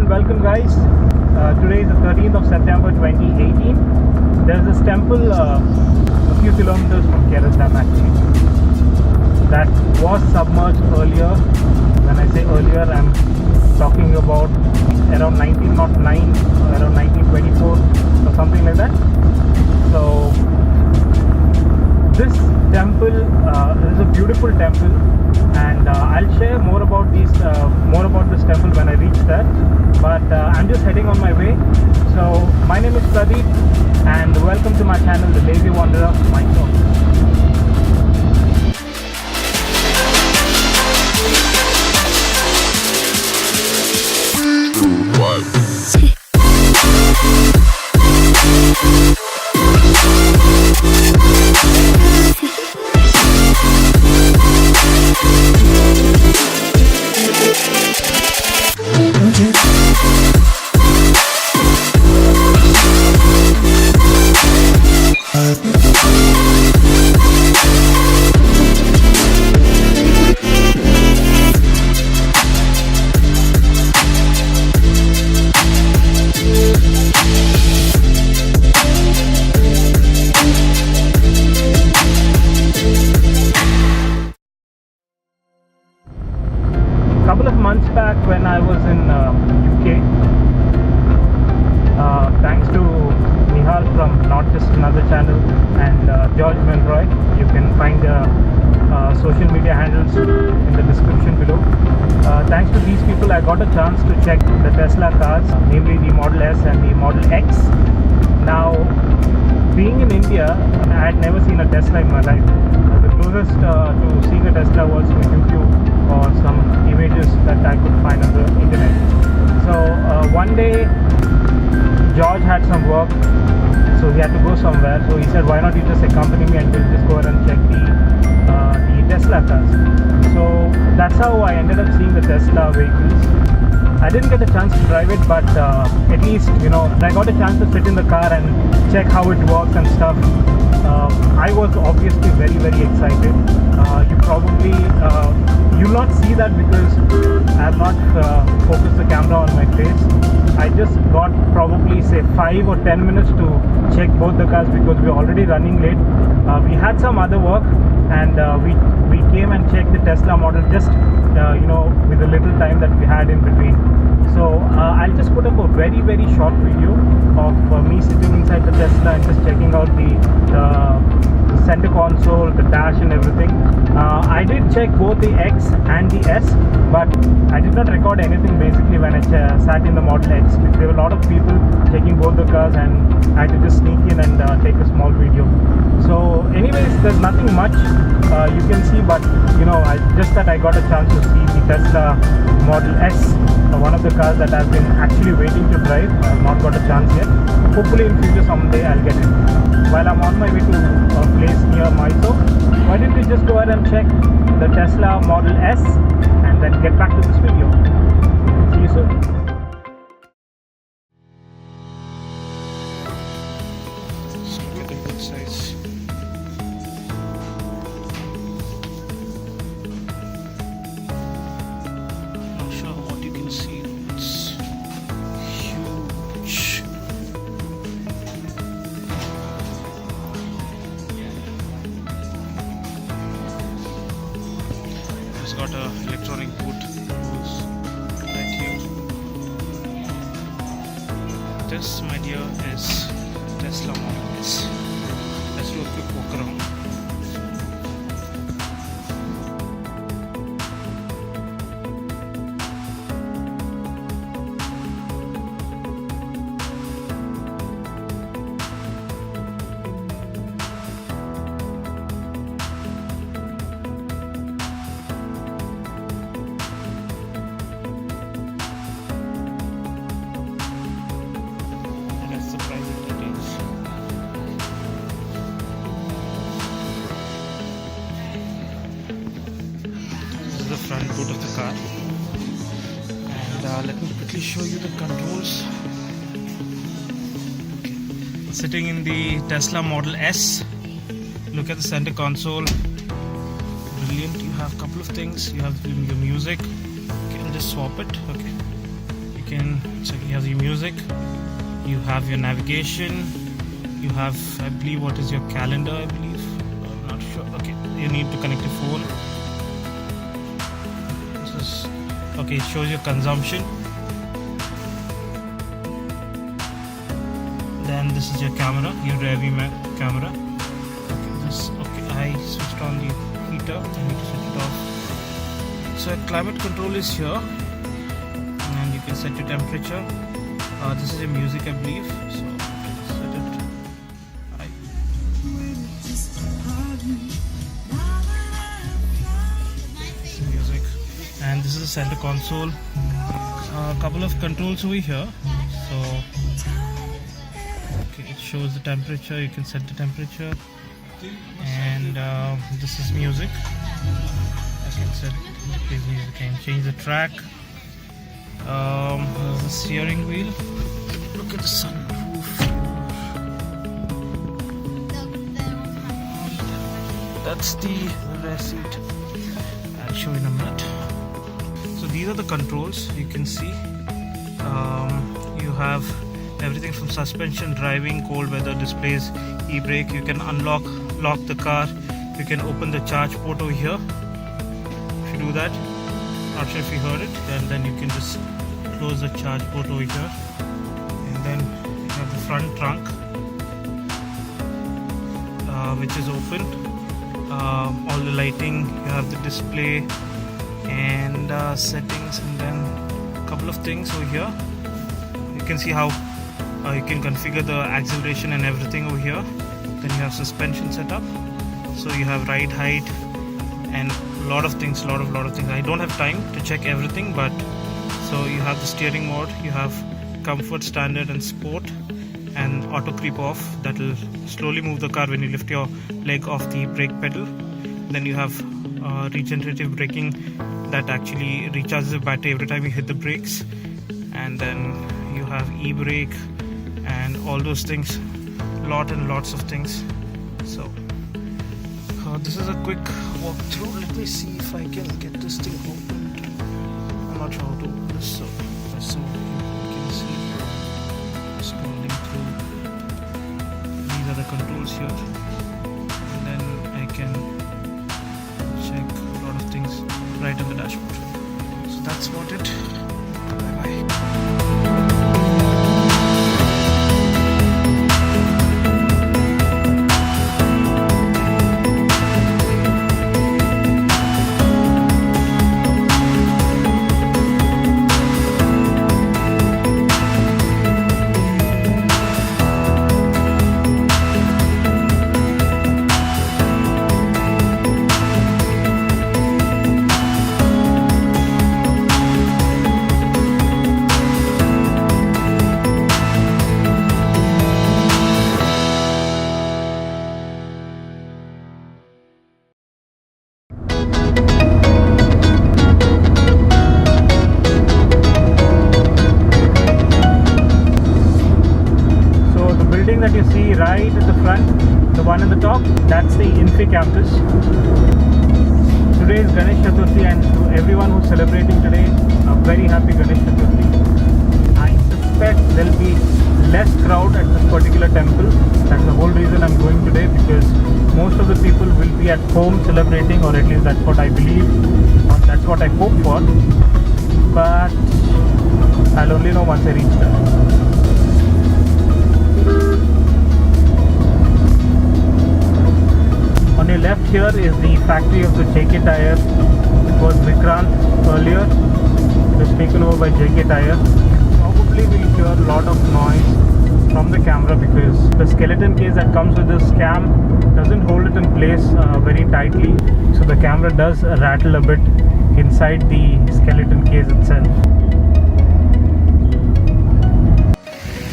and welcome guys. Today is the 13th of September 2018. There's this temple a few kilometers from Kerala actually that was submerged earlier. When I say earlier, I'm talking about around 1909 or around 1924 or something like that. So this temple is a beautiful temple, and I'll share more about this temple when I reach there. But I'm just heading on my way. So my name is Pradeep, and welcome to my channel, The Lazy Wanderer, my talk. Couple of months back when I was in UK, thanks to Nihal from Not Just Another Channel and George Milroy, you can find social media handles in the description below. Thanks to these people, I got a chance to check the Tesla cars, namely the Model S and the Model X. Now, being in India, I had never seen a Tesla in my life. The closest to seeing a Tesla was through YouTube or some images that I could find on the internet. So one day George had some work, so he had to go somewhere. So he said, why not you just accompany me and we'll just go ahead and check the Tesla cars. So that's how I ended up seeing the Tesla vehicles. I didn't get a chance to drive it, but at least, I got a chance to sit in the car and check how it works and stuff. I was obviously very, very excited. You probably, you'll not see that because I have not focused the camera on my face. I just got probably say 5 or 10 minutes to check both the cars because we were already running late. We had some other work, and we came and checked the Tesla model just with the little time that we had in between. So I'll just put up a very, very short video of me sitting inside the Tesla and just checking out the center console, the dash and everything. I did check both the X and the S, but I did not record anything basically when I sat in the Model X. There were a lot of people checking both the cars, and I had to just sneak in and take a small video. So anyways, there's nothing much you can see, but just that I got a chance to see the Tesla Model S, one of the cars that I've been actually waiting to drive. I've not got a chance yet. Hopefully in future someday I'll get it. While I'm on my way to a place near Mysore, why don't we just go ahead and check the Tesla Model S and then get back to this video. See you soon. So look at the both sides. Not sure what you can see. It's huge. It's got a electronic boot right here. This, my dear, is Tesla Model S. Let's do a quick walk around. The front boot of the car, and let me quickly show you the controls. Okay. Sitting in the Tesla Model S, look at the center console. Brilliant. You have a couple of things. You have your music. You can just swap it. Okay, you can So you have your music, you have your navigation, you have, I believe, what is your calendar, I believe. I'm not sure. Okay, you need to connect your phone. This is, okay, it shows your consumption. Then this is your camera, your rear view camera. Okay, I switched on the heater. I need to switch it off. So climate control is here, and you can set your temperature. This is your music, I believe. So set it. This is music, and this is the center console. A couple of controls over here. So okay, it shows the temperature. You can set the temperature, and this is music. I can set plays music. I can change the track. There's the steering wheel. Look at the sunroof. That's the rear seat. I'll show you in a minute. So these are the controls. You can see you have everything from suspension, driving, cold weather, displays, e-brake. You can lock the car. You can open the charge port over here. If you do that, not sure if you heard it, and then you can just close the charge port over here. And then you have the front trunk, which is open. All the lighting, you have the display and settings, and then a couple of things over here. You can see how you can configure the acceleration and everything over here. Then you have suspension setup, so you have ride height and a lot of things. I don't have time to check everything, but so you have the steering mode, you have comfort, standard and sport, and auto creep off, that will slowly move the car when you lift your leg off the brake pedal. Then you have regenerative braking, that actually recharges the battery every time you hit the brakes. And then you have e-brake and all those things, lots of things. So this is a quick walkthrough. Let me see if I can get this thing opened. I'm not sure how to open this, so you can see scrolling through. These are the controls here, and then I can check a lot of things right on the dashboard. So that's about it. Bye bye. That you see right at the front, the one in the top, that's the Infi campus. Today is Ganesh Chaturthi, and to everyone who's celebrating today, a very happy Ganesh Chaturthi. I suspect there'll be less crowd at this particular temple. That's the whole reason I'm going today, because most of the people will be at home celebrating, or at least that's what I believe, or that's what I hope for. But I'll only know once I reach there. On your left here is the factory of the JK Tire. It was Vikrant earlier. It was taken over by JK Tire. Probably we'll hear a lot of noise from the camera, because the skeleton case that comes with this cam doesn't hold it in place very tightly. So the camera does rattle a bit inside the skeleton case itself.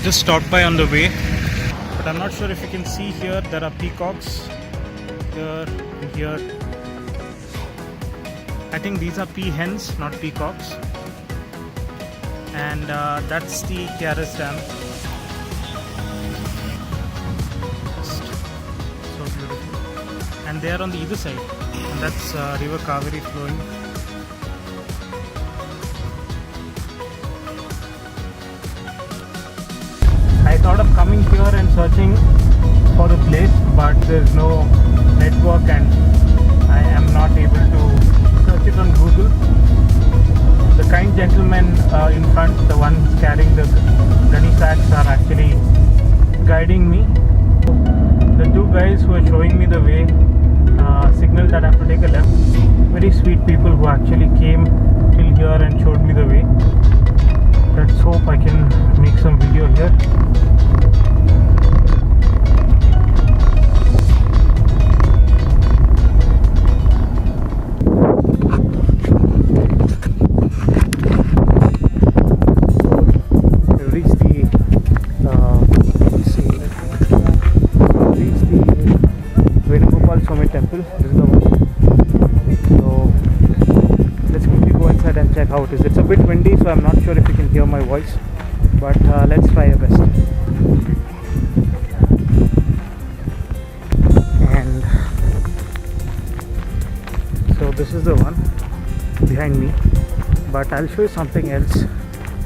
Just stopped by on the way, but I'm not sure if you can see here, there are peacocks. Here. I think these are peahens, not peacocks. And that's the KRS Dam. Just so beautiful. And they are on the either side. And that's River Kaveri flowing. thought of coming here and searching for the place, but there's no network and I am not able to search it on Google. The kind gentlemen in front, the ones carrying the gunny sacks, are actually guiding me. The two guys who are showing me the way signaled that I have to take a left. Very sweet people who actually came till here and showed me the way. Let's hope I can make some video here. Venugopalaswamy temple. This is the one. So let's quickly go inside and check how it is. It's a bit windy, so I'm not sure if you can hear my voice, but let's try our best. And so this is the one behind me, but I'll show you something else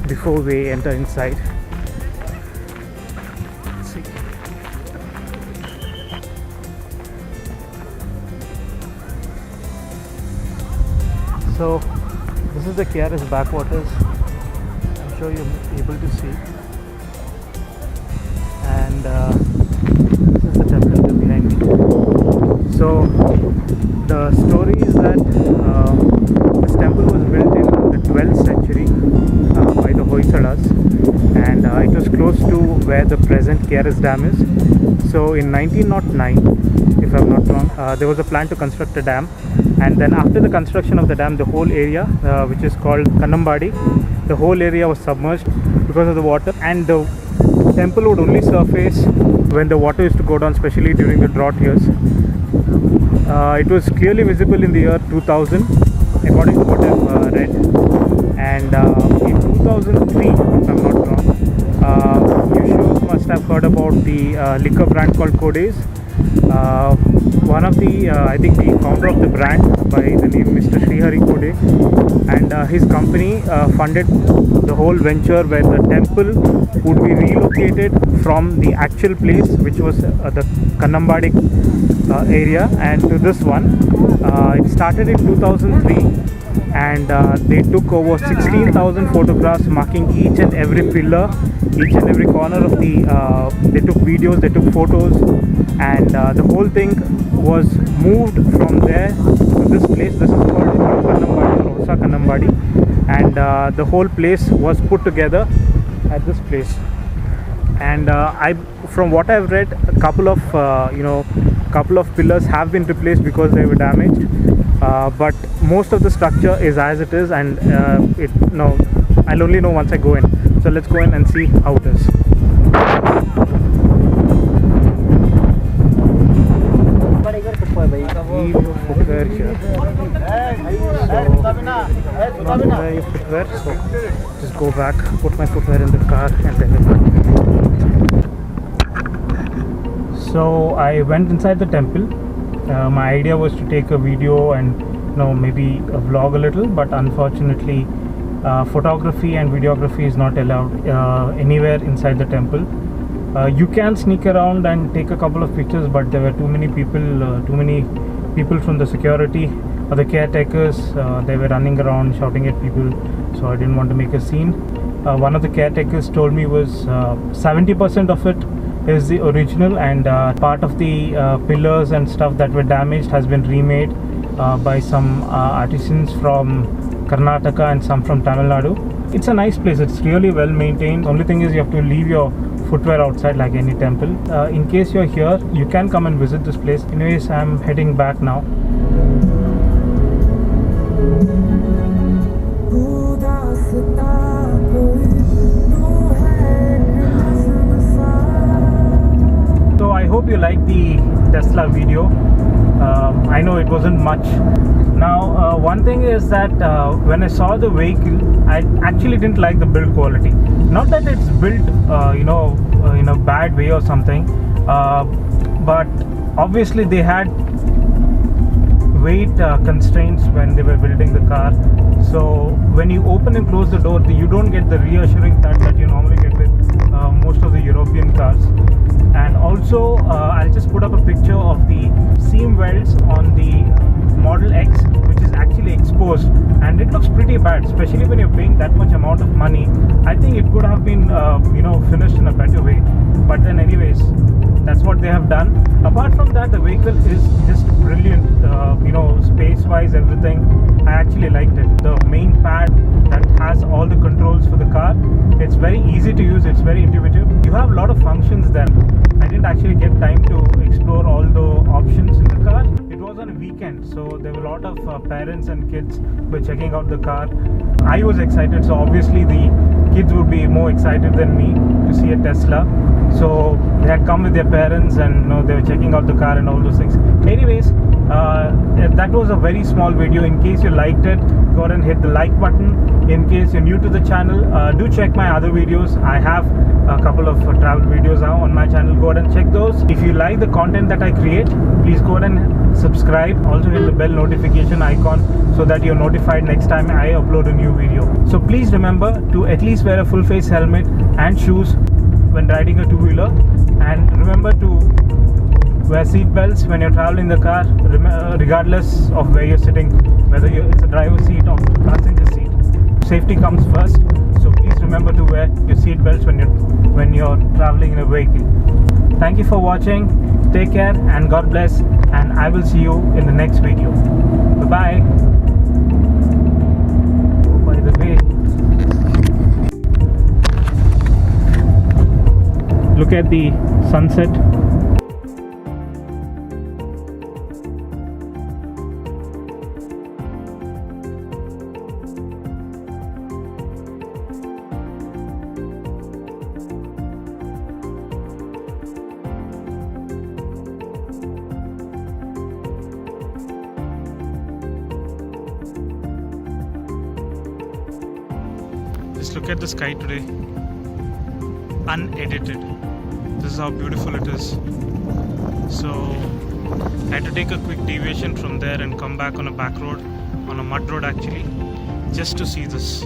before we enter inside. Let's see. So this is the KRS backwaters. I'm sure you're able to see. And this is the temple behind me. So the story is that this temple was built in the 12th century by the Hoysalas, and it was close to where the present KRS Dam is. So in 1909, if I'm not wrong, there was a plan to construct a dam, and then after the construction of the dam, the whole area which is called Kannambadi, the whole area was submerged because of the water, and the temple would only surface when the water used to go down, especially during the drought years. It was clearly visible in the year 2000, according to what I've read, and in 2003, if I'm not wrong, you sure must have heard about the liquor brand called Codes. One of the, I think the founder of the brand by the name Mr. Srihari Kode, and his company funded the whole venture where the temple would be relocated from the actual place, which was the Kannambadi area, and to this one. It started in 2003, and they took over 16,000 photographs marking each and every pillar, each and every corner of the they took videos, they took photos, and the whole thing was moved from there to this place. This is called Kannambadi or Osa Kannambadi, and the whole place was put together at this place. And from what I've read, a couple of couple of pillars have been replaced because they were damaged, but most of the structure is as it is, and I'll only know once I go in. So let's go in and see how it is. Leave your footwear here. Not wear your footwear, so just go back, put my footwear in the car, and then so I went inside the temple. My idea was to take a video and maybe a vlog a little, but unfortunately photography and videography is not allowed anywhere inside the temple. You can sneak around and take a couple of pictures, but there were too many people from the security or the caretakers. They were running around shouting at people, so I didn't want to make a scene. One of the caretakers told me was 70% of it is the original, and part of the pillars and stuff that were damaged has been remade by some artisans from Karnataka and some from Tamil Nadu. It's a nice place, it's really well maintained. Only thing is you have to leave your footwear outside like any temple. In case you're here, you can come and visit this place. Anyways, I'm heading back now. So I hope you like the Tesla video. I know it wasn't much. Now one thing is that when I saw the vehicle, I actually didn't like the build quality. Not that it's built in a bad way or something, but obviously they had weight constraints when they were building the car. So when you open and close the door, you don't get the reassuring thud that you normally get with most of the European cars. And also I'll just put up a picture of the seam welds on the Model X, which is actually exposed, and it looks pretty bad, especially when you're paying that much amount of money. I think it could have been finished in a better way, but then anyways, that's what they have done. Apart from that, the vehicle is just brilliant. Space wise, everything, I actually liked it. The main pad that has all the controls for the car, it's very easy to use, it's very intuitive. You have a lot of functions there. I didn't actually get time to explore all the options in the car. It was on a weekend, so there were a lot of parents and kids were checking out the car. I was excited, so obviously the kids would be more excited than me to see a Tesla. So they had come with their parents, and they were checking out the car and all those things. Anyways, that was a very small video. In case you liked it, go ahead and hit the like button. In case you're new to the channel, do check my other videos. I have a couple of travel videos now on my channel. Go ahead and check those. If you like the content that I create, please go ahead and subscribe. Also hit the bell notification icon so that you're notified next time I upload a new video. So please remember to at least wear a full face helmet and shoes when riding a two-wheeler, and remember to wear seat belts when you're traveling the car, regardless of where you're sitting, whether it's a driver's seat or passenger seat. Safety comes first, so please remember to wear your seat belts when you're traveling in a vehicle. Thank you for watching. Take care and God bless, and I will see you in the next video. Bye bye. Oh, by the way, look at the sunset. Just look at the sky today, unedited. This is how beautiful it is. So I had to take a quick deviation from there and come back on a back road, on a mud road actually, just to see this.